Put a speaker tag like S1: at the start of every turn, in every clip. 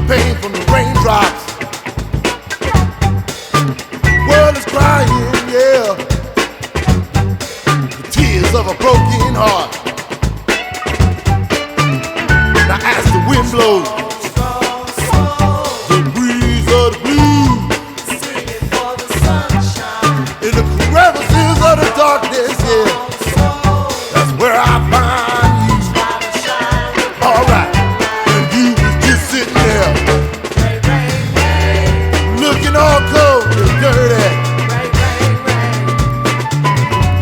S1: pain from the raindrops. World is crying, yeah, the tears of a broken heart. Now as the wind blows, the breeze of the blues,
S2: singing for the sunshine,
S1: in the crevices of the darkness, yeah, that's where I find you. Alright, and you was just sitting there, looking all cold and dirty,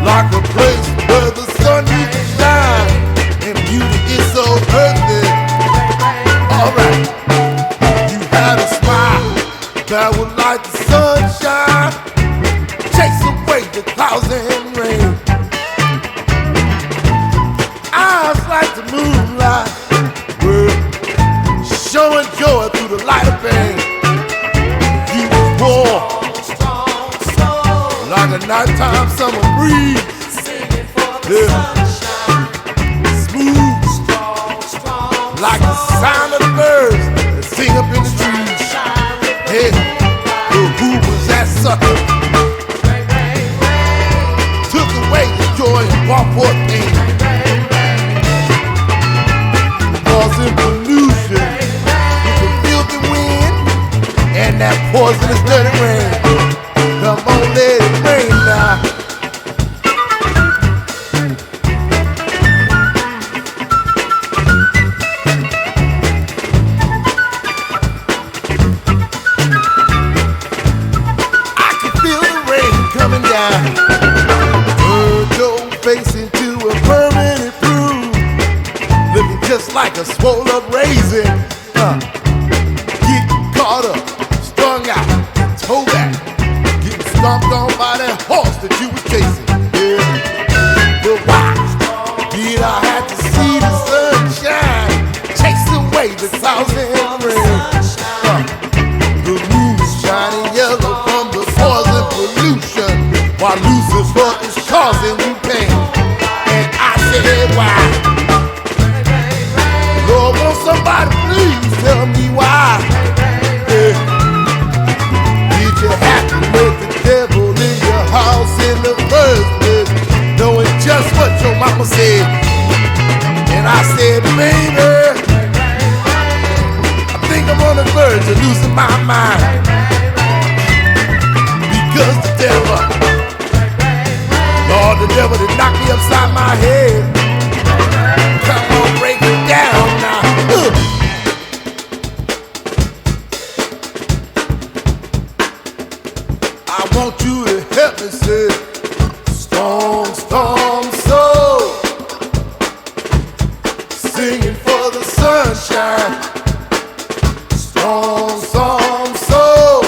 S1: like a place where the sun used to shine, and beauty is so earthly. Alright, you had a smile that would light the sunshine, chase away the clouds and rain. Eyes like the moonlight, showing joy through the light of pain. You was warm, like a nighttime summer breeze. Yeah. Smooth, like the sound of the birds that sing up in the trees. Hey, who was that sucker? Took away the joy and brought forth pain. Causing pollution with the filthy wind and that poisonous dirty rain. Come on, let it rain now. I can feel the rain coming down. Turn your face into a permanent groove, looking just like a swole up raisin. Getting caught up, strung out, toe back, getting stomped on by that horse that you was chasing. Yeah. But why did I have to see the sunshine chase away the clouds and rain? The moon's shining yellow from the poison pollution, while Lucifer is causing you pain. And I said why? Lord, won't somebody please tell me why? Yeah. Did you have to let the devil in your house in the first place, knowing just what your mama said? And I said, baby, I think I'm on the verge of losing my mind, because the devil, Lord, the devil did knock me upside my head. Come on, break it down now. I want you to help me say, storm, storm, soul, singing for the sunshine. Storm, storm, soul,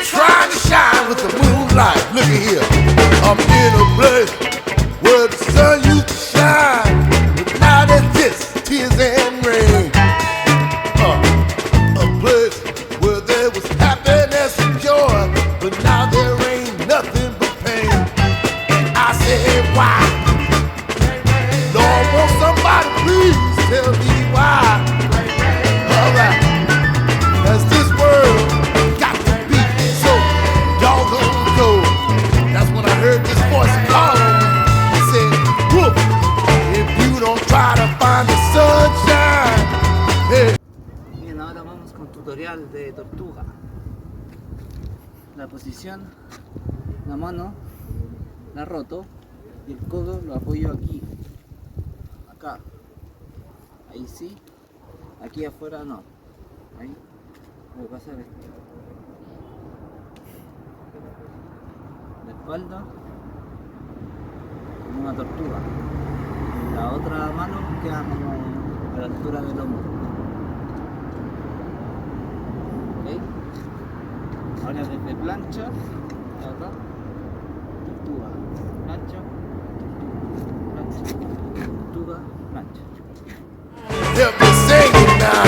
S1: trying to shine with the moonlight. Look at here, I'm in a place where the sun used to shine, but now there's just tears and rain. A place where there was happiness and joy, but now there ain't nothing but pain. And I said, why? Lord, won't somebody please tell me why? Alright, has this world got to be so doggone cold? That's when I heard this voice call on me. It said, whoop, if you don't try to find the sunshine. Hey.
S3: Bien, ahora vamos con tutorial de tortuga. La posición, la mano la roto y el codo lo apoyo aquí, acá, ahí sí, aquí afuera no, ahí voy a pasar esto. La espalda como una tortuga, la otra mano queda como a la altura del hombro. ¿Okay? Ahora desde plancha, acá, tortuga, plancha, tortuga, plancha.
S1: Help me sing it now.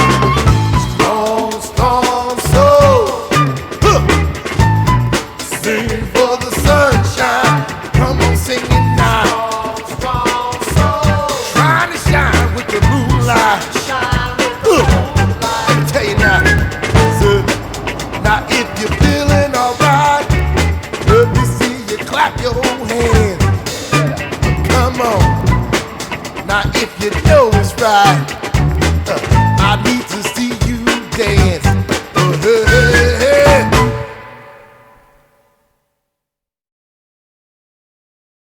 S1: Strong, strong soul, singing for the sunshine. Come on, sing it now. Strong soul, trying to shine with the moonlight. right.